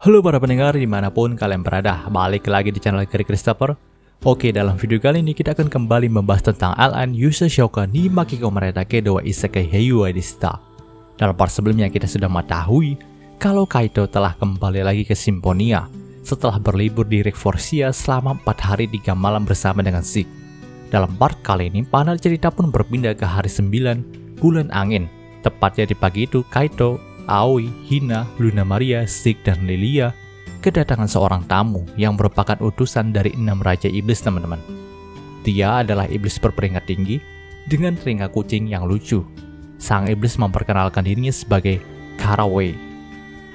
Halo para pendengar dimanapun kalian berada, balik lagi di channel Gary Christopher. Oke, dalam video kali ini kita akan kembali membahas tentang Alan Yusashioka ni Makiko Maretake Dewa Isekai Heiwa Deshita. Dalam part sebelumnya kita sudah mengetahui kalau Kaito telah kembali lagi ke Symphonia setelah berlibur di Rekforsia selama 4 hari 3 malam bersama dengan Zeke. Dalam part kali ini panel cerita pun berpindah ke hari 9 bulan angin. Tepatnya di pagi itu Kaito, Aoi, Hina, Luna Maria, Zeke, dan Lilia kedatangan seorang tamu yang merupakan utusan dari 6 Raja Iblis, teman-teman. Dia adalah iblis berperingkat tinggi dengan telinga kucing yang lucu. Sang iblis memperkenalkan dirinya sebagai Karaway.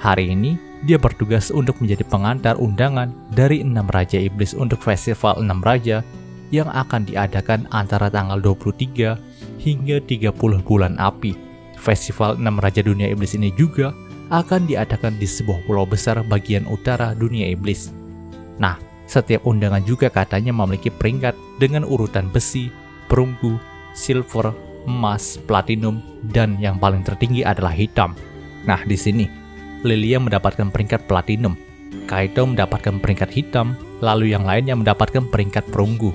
Hari ini dia bertugas untuk menjadi pengantar undangan dari 6 Raja Iblis untuk festival 6 Raja yang akan diadakan antara tanggal 23 hingga 30 bulan Api. Festival 6 Raja Dunia Iblis ini juga akan diadakan di sebuah pulau besar bagian utara dunia iblis. Nah, setiap undangan juga katanya memiliki peringkat dengan urutan besi, perunggu, silver, emas, platinum, dan yang paling tertinggi adalah hitam. Nah, di sini Lilia mendapatkan peringkat platinum, Kaito mendapatkan peringkat hitam, lalu yang lainnya mendapatkan peringkat perunggu.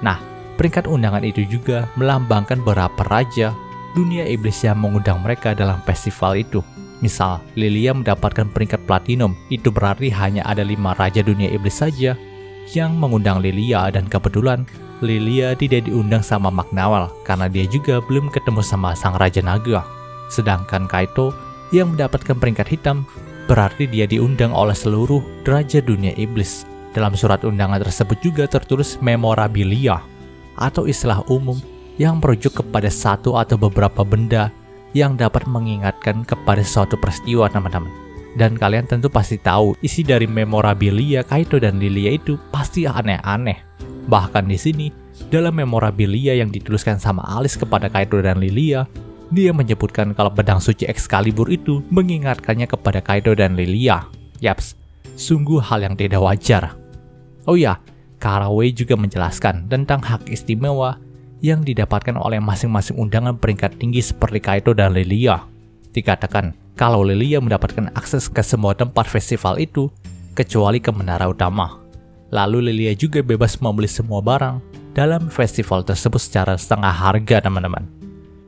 Nah, peringkat undangan itu juga melambangkan beberapa raja dunia iblis yang mengundang mereka dalam festival itu. Misal, Lilia mendapatkan peringkat platinum, itu berarti hanya ada 5 raja dunia iblis saja yang mengundang Lilia, dan kebetulan Lilia tidak diundang sama Maknawal karena dia juga belum ketemu sama sang Raja Naga. Sedangkan Kaito yang mendapatkan peringkat hitam berarti dia diundang oleh seluruh raja dunia iblis. Dalam surat undangan tersebut juga tertulis memorabilia atau istilah umum yang merujuk kepada satu atau beberapa benda yang dapat mengingatkan kepada suatu peristiwa, teman-teman. Dan kalian tentu pasti tahu isi dari memorabilia Kaito dan Lilia itu pasti aneh-aneh. Bahkan di sini dalam memorabilia yang dituliskan sama Alice kepada Kaito dan Lilia, dia menyebutkan kalau pedang suci Excalibur itu mengingatkannya kepada Kaito dan Lilia. Yaps, sungguh hal yang tidak wajar. Oh ya, Karaway juga menjelaskan tentang hak istimewa yang didapatkan oleh masing-masing undangan peringkat tinggi seperti Kaito dan Lilia. Dikatakan kalau Lilia mendapatkan akses ke semua tempat festival itu kecuali ke menara utama. Lalu Lilia juga bebas membeli semua barang dalam festival tersebut secara setengah harga, teman-teman.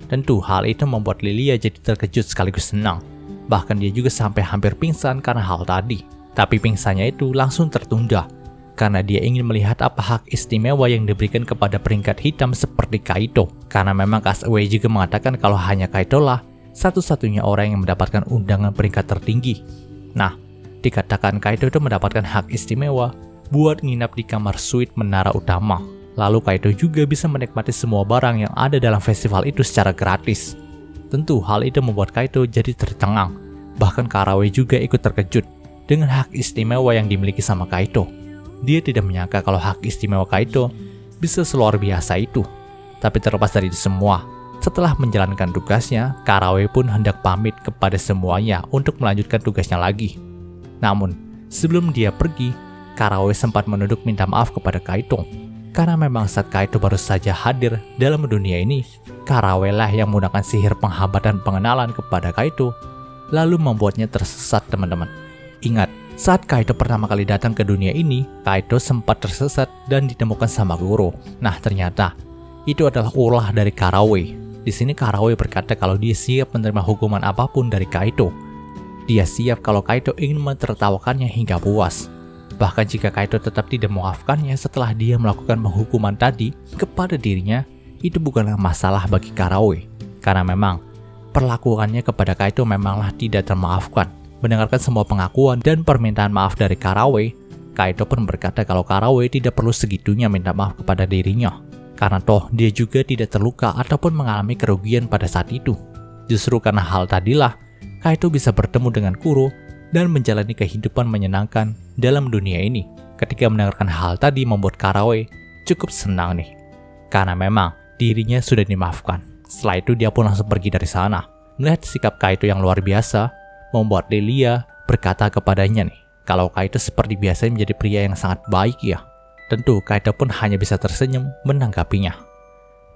Tentu hal itu membuat Lilia jadi terkejut sekaligus senang. Bahkan dia juga sampai hampir pingsan karena hal tadi. Tapi pingsannya itu langsung tertunda karena dia ingin melihat apa hak istimewa yang diberikan kepada peringkat hitam seperti Kaito. Karena memang Kasaway juga mengatakan kalau hanya Kaito lah satu-satunya orang yang mendapatkan undangan peringkat tertinggi. Nah, dikatakan Kaito itu mendapatkan hak istimewa buat nginap di kamar suite menara utama. Lalu Kaito juga bisa menikmati semua barang yang ada dalam festival itu secara gratis. Tentu hal itu membuat Kaito jadi tercengang. Bahkan Karaway juga ikut terkejut dengan hak istimewa yang dimiliki sama Kaito. Dia tidak menyangka kalau hak istimewa Kaito bisa seluar biasa itu. Tapi terlepas dari itu semua, setelah menjalankan tugasnya, Karaway pun hendak pamit kepada semuanya untuk melanjutkan tugasnya lagi. Namun, sebelum dia pergi, Karaway sempat menunduk minta maaf kepada Kaito. Karena memang saat Kaito baru saja hadir dalam dunia ini, Karaway lah yang menggunakan sihir penghambatan pengenalan kepada Kaito, lalu membuatnya tersesat, teman-teman. Ingat, saat Kaito pertama kali datang ke dunia ini, Kaito sempat tersesat dan ditemukan sama Goro. Nah, ternyata itu adalah ulah dari Karaway. Di sini Karaway berkata kalau dia siap menerima hukuman apapun dari Kaito. Dia siap kalau Kaito ingin mentertawakannya hingga puas. Bahkan jika Kaito tetap tidak memaafkannya setelah dia melakukan penghukuman tadi kepada dirinya, itu bukanlah masalah bagi Karaway. Karena memang perlakuannya kepada Kaito memanglah tidak termaafkan. Mendengarkan semua pengakuan dan permintaan maaf dari Karaway, Kaito pun berkata kalau Karaway tidak perlu segitunya minta maaf kepada dirinya. Karena toh dia juga tidak terluka ataupun mengalami kerugian pada saat itu. Justru karena hal tadilah, Kaito bisa bertemu dengan Kuro dan menjalani kehidupan menyenangkan dalam dunia ini. Ketika mendengarkan hal tadi membuat Karaway cukup senang nih. Karena memang dirinya sudah dimaafkan. Setelah itu dia pun langsung pergi dari sana. Melihat sikap Kaito yang luar biasa, membuat Lilia berkata kepadanya nih, kalau Kaito seperti biasa menjadi pria yang sangat baik ya. Tentu Kaito pun hanya bisa tersenyum menanggapinya.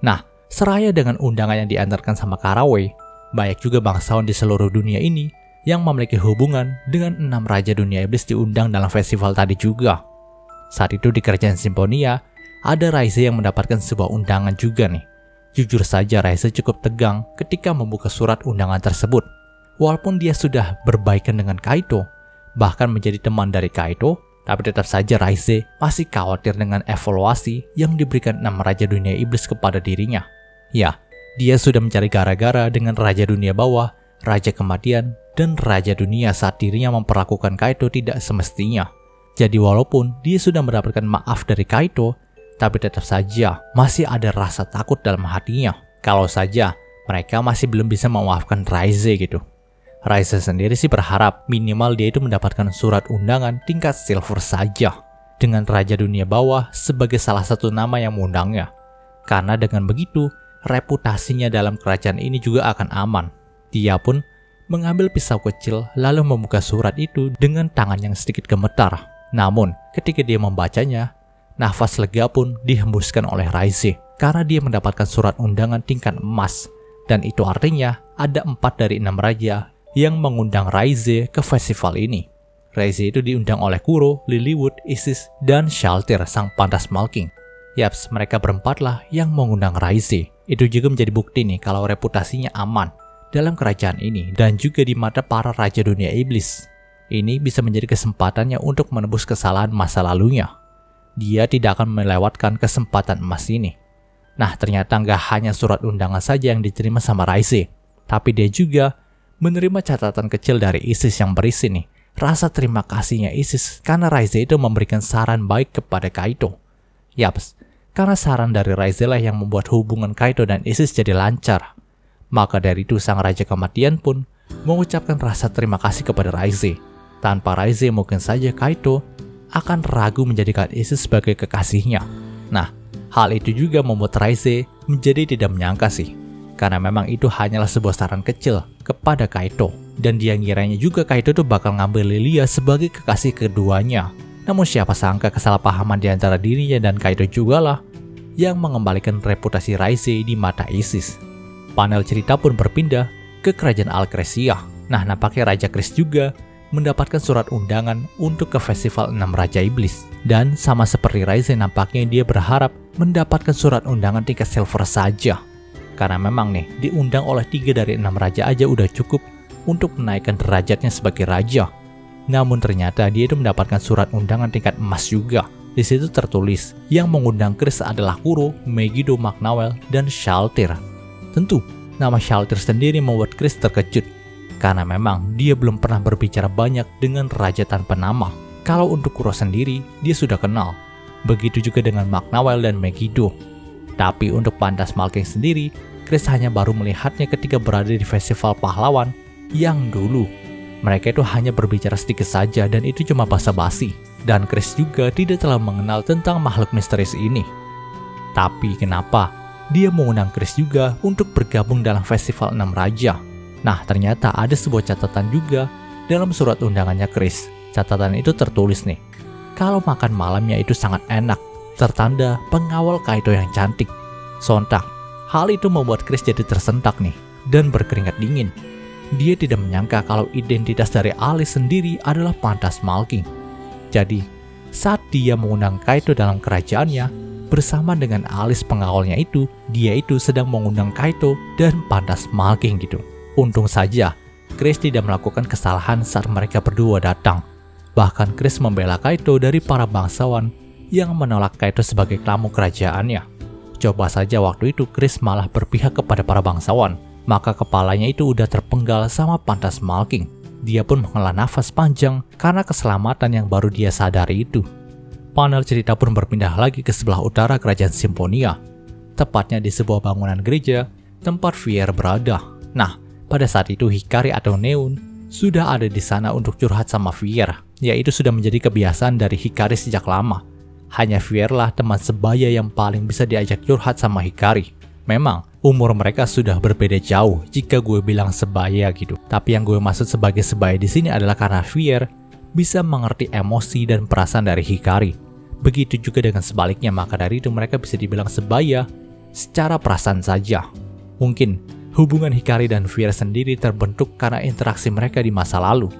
Nah, seraya dengan undangan yang diantarkan sama Karaway, banyak juga bangsawan di seluruh dunia ini yang memiliki hubungan dengan 6 Raja Dunia Iblis diundang dalam festival tadi juga. Saat itu di Kerajaan Symphonia, ada Raize yang mendapatkan sebuah undangan juga nih. Jujur saja Raize cukup tegang ketika membuka surat undangan tersebut. Walaupun dia sudah berbaikan dengan Kaito, bahkan menjadi teman dari Kaito, tapi tetap saja Raize masih khawatir dengan evaluasi yang diberikan 6 Raja Dunia Iblis kepada dirinya. Ya, dia sudah mencari gara-gara dengan Raja Dunia Bawah, Raja Kematian, dan Raja Dunia saat dirinya memperlakukan Kaito tidak semestinya. Jadi walaupun dia sudah mendapatkan maaf dari Kaito, tapi tetap saja masih ada rasa takut dalam hatinya. Kalau saja mereka masih belum bisa memaafkan Raize gitu. Raize sendiri sih berharap minimal dia itu mendapatkan surat undangan tingkat silver saja, dengan Raja Dunia Bawah sebagai salah satu nama yang mengundangnya. Karena dengan begitu, reputasinya dalam kerajaan ini juga akan aman. Dia pun mengambil pisau kecil lalu membuka surat itu dengan tangan yang sedikit gemetar. Namun, ketika dia membacanya, nafas lega pun dihembuskan oleh Raize karena dia mendapatkan surat undangan tingkat emas. Dan itu artinya ada 4 dari 6 raja yang mengundang Raize ke festival ini. Raize itu diundang oleh Kuro, Lilywood, Isis, dan Shaltir sang Phantasmal King. Yaps, mereka berempatlah yang mengundang Raize. Itu juga menjadi bukti nih kalau reputasinya aman dalam kerajaan ini dan juga di mata para Raja Dunia Iblis. Ini bisa menjadi kesempatannya untuk menebus kesalahan masa lalunya. Dia tidak akan melewatkan kesempatan emas ini. Nah, ternyata nggak hanya surat undangan saja yang diterima sama Raize, tapi dia juga menerima catatan kecil dari Isis yang berisi nih rasa terima kasihnya Isis karena Raize itu memberikan saran baik kepada Kaito. Yaps, karena saran dari Raize lah yang membuat hubungan Kaito dan Isis jadi lancar. Maka dari itu sang Raja Kematian pun mengucapkan rasa terima kasih kepada Raize. Tanpa Raize mungkin saja Kaito akan ragu menjadikan Isis sebagai kekasihnya. Nah, hal itu juga membuat Raize menjadi tidak menyangka sih. Karena memang itu hanyalah sebuah saran kecil kepada Kaito. Dan dia ngiranya juga Kaito tuh bakal ngambil Lilia sebagai kekasih keduanya. Namun siapa sangka kesalahpahaman di antara dirinya dan Kaito jugalah yang mengembalikan reputasi Raize di mata Isis. Panel cerita pun berpindah ke kerajaan Alcresia. Nah, nampaknya Raja Chris juga mendapatkan surat undangan untuk ke festival 6 Raja Iblis. Dan sama seperti Raize, nampaknya dia berharap mendapatkan surat undangan tingkat silver saja. Karena memang nih, diundang oleh 3 dari 6 raja aja udah cukup untuk menaikkan derajatnya sebagai raja. Namun ternyata dia itu mendapatkan surat undangan tingkat emas juga. Di situ tertulis yang mengundang Chris adalah Kuro, Megiddo, Magnawell, dan Shaltir. Tentu, nama Shaltir sendiri membuat Chris terkejut. Karena memang dia belum pernah berbicara banyak dengan raja tanpa nama. Kalau untuk Kuro sendiri, dia sudah kenal. Begitu juga dengan Magnawell dan Megiddo. Tapi untuk Phantasmal King sendiri, Chris hanya baru melihatnya ketika berada di festival pahlawan yang dulu. Mereka itu hanya berbicara sedikit saja dan itu cuma basa-basi. Dan Chris juga tidak terlalu mengenal tentang makhluk misterius ini. Tapi kenapa dia mengundang Chris juga untuk bergabung dalam festival 6 raja? Nah, ternyata ada sebuah catatan juga dalam surat undangannya Chris. Catatan itu tertulis nih, kalau makan malamnya itu sangat enak, tertanda pengawal Kaito yang cantik. Sontak, hal itu membuat Chris jadi tersentak nih, dan berkeringat dingin. Dia tidak menyangka kalau identitas dari Alice sendiri adalah Phantasmal King. Jadi, saat dia mengundang Kaito dalam kerajaannya, bersama dengan Alice pengawalnya itu, dia itu sedang mengundang Kaito dan Phantasmal King gitu. Untung saja, Chris tidak melakukan kesalahan saat mereka berdua datang. Bahkan Chris membela Kaito dari para bangsawan yang menolak Kaito sebagai tamu kerajaannya. Coba saja waktu itu Chris malah berpihak kepada para bangsawan, maka kepalanya itu udah terpenggal sama Phantasmal King. Dia pun menghela nafas panjang karena keselamatan yang baru dia sadari itu. Panel cerita pun berpindah lagi ke sebelah utara kerajaan Symphonia, tepatnya di sebuah bangunan gereja tempat Fier berada. Nah, pada saat itu Hikari atau Neon sudah ada di sana untuk curhat sama Fier, yaitu sudah menjadi kebiasaan dari Hikari sejak lama. Hanya Fier lah teman sebaya yang paling bisa diajak curhat sama Hikari. Memang, umur mereka sudah berbeda jauh jika gue bilang sebaya gitu. Tapi yang gue maksud sebagai sebaya di sini adalah karena Fier bisa mengerti emosi dan perasaan dari Hikari. Begitu juga dengan sebaliknya, maka dari itu mereka bisa dibilang sebaya secara perasaan saja. Mungkin hubungan Hikari dan Fear sendiri terbentuk karena interaksi mereka di masa lalu.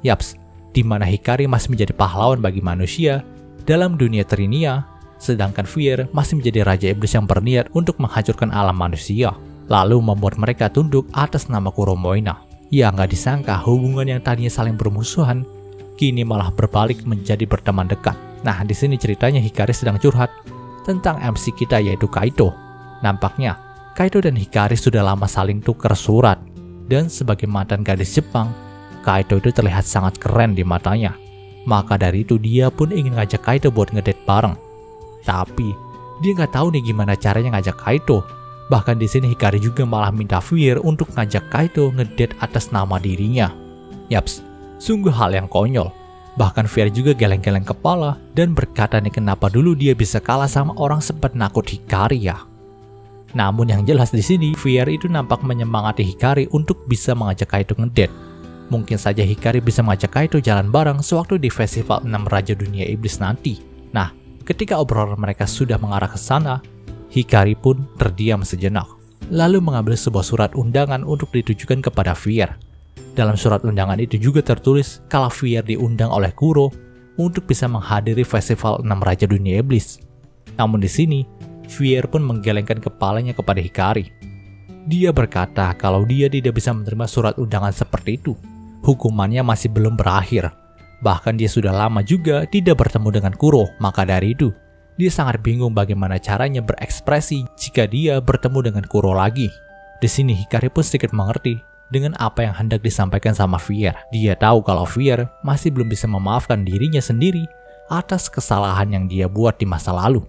Yaps, di mana Hikari masih menjadi pahlawan bagi manusia dalam dunia Trinia, sedangkan Fear masih menjadi Raja Iblis yang berniat untuk menghancurkan alam manusia, lalu membuat mereka tunduk atas nama Kuromoina. Ya nggak disangka hubungan yang tadinya saling bermusuhan, kini malah berbalik menjadi berteman dekat. Nah, di sini ceritanya Hikari sedang curhat tentang MC kita yaitu Kaito. Nampaknya Kaito dan Hikari sudah lama saling tukar surat, dan sebagai mantan gadis Jepang, Kaito itu terlihat sangat keren di matanya. Maka dari itu dia pun ingin ngajak Kaito buat ngedate bareng. Tapi dia nggak tahu nih gimana caranya ngajak Kaito. Bahkan di sini Hikari juga malah minta Fear untuk ngajak Kaito ngedate atas nama dirinya. Yaps, sungguh hal yang konyol. Bahkan Fear juga geleng-geleng kepala dan berkata nih kenapa dulu dia bisa kalah sama orang sepenakut Hikari ya. Namun yang jelas di sini, Fear itu nampak menyemangati Hikari untuk bisa mengajak Kaito ngedate. Mungkin saja Hikari bisa mengajak Kaito jalan bareng sewaktu di Festival 6 Raja Dunia Iblis nanti. Nah, ketika obrolan mereka sudah mengarah ke sana, Hikari pun terdiam sejenak, lalu mengambil sebuah surat undangan untuk ditujukan kepada Fear. Dalam surat undangan itu juga tertulis kalau Fear diundang oleh Kuro untuk bisa menghadiri Festival 6 Raja Dunia Iblis. Namun di sini, Fear pun menggelengkan kepalanya kepada Hikari. Dia berkata kalau dia tidak bisa menerima surat undangan seperti itu. Hukumannya masih belum berakhir. Bahkan dia sudah lama juga tidak bertemu dengan Kuro. Maka dari itu, dia sangat bingung bagaimana caranya berekspresi jika dia bertemu dengan Kuro lagi. Di sini Hikari pun sedikit mengerti dengan apa yang hendak disampaikan sama Fear. Dia tahu kalau Fear masih belum bisa memaafkan dirinya sendiri atas kesalahan yang dia buat di masa lalu.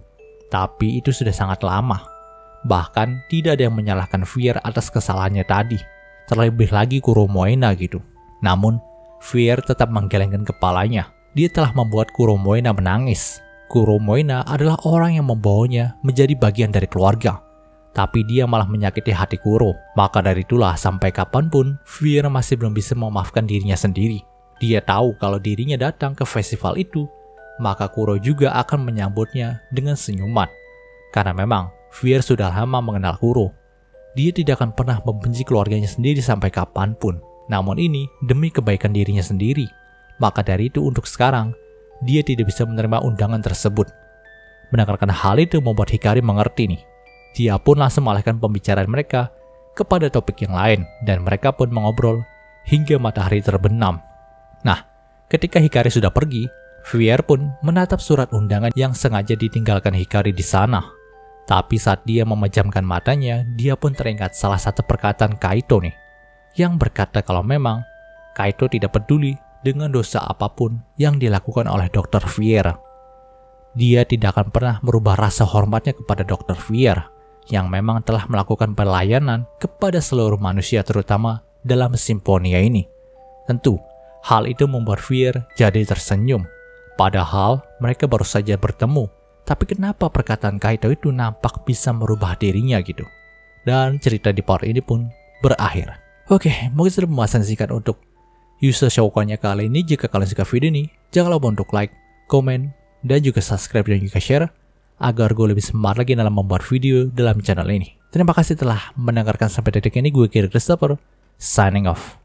Tapi itu sudah sangat lama. Bahkan tidak ada yang menyalahkan Fear atas kesalahannya tadi. Terlebih lagi Kuromoina gitu. Namun, Fear tetap menggelengkan kepalanya. Dia telah membuat Kuromoina menangis. Kuromoina adalah orang yang membawanya menjadi bagian dari keluarga. Tapi dia malah menyakiti hati Kuro. Maka dari itulah sampai kapanpun, Fear masih belum bisa memaafkan dirinya sendiri. Dia tahu kalau dirinya datang ke festival itu, maka Kuro juga akan menyambutnya dengan senyuman. Karena memang Fear sudah lama mengenal Kuro. Dia tidak akan pernah membenci keluarganya sendiri sampai kapanpun. Namun ini demi kebaikan dirinya sendiri. Maka dari itu untuk sekarang, dia tidak bisa menerima undangan tersebut. Mendengarkan hal itu membuat Hikari mengerti nih. Dia pun langsung mengalihkan pembicaraan mereka kepada topik yang lain. Dan mereka pun mengobrol hingga matahari terbenam. Nah, ketika Hikari sudah pergi, Fear pun menatap surat undangan yang sengaja ditinggalkan Hikari di sana. Tapi saat dia memejamkan matanya, dia pun teringat salah satu perkataan Kaito nih, yang berkata kalau memang Kaito tidak peduli dengan dosa apapun yang dilakukan oleh Dr. Fear. Dia tidak akan pernah merubah rasa hormatnya kepada Dr. Fear, yang memang telah melakukan pelayanan kepada seluruh manusia terutama dalam simfonia ini. Tentu, hal itu membuat Fear jadi tersenyum. Padahal mereka baru saja bertemu, tapi kenapa perkataan Kaito itu nampak bisa merubah dirinya gitu. Dan cerita di part ini pun berakhir. Oke, mungkin sudah pembahasan singkat untuk Yusa Shoukan-nya kali ini. Jika kalian suka video ini, jangan lupa untuk like, komen, dan juga subscribe dan juga share, agar gue lebih semangat lagi dalam membuat video dalam channel ini. Terima kasih telah mendengarkan sampai detik ini. Gue Kiri Christopher, signing off.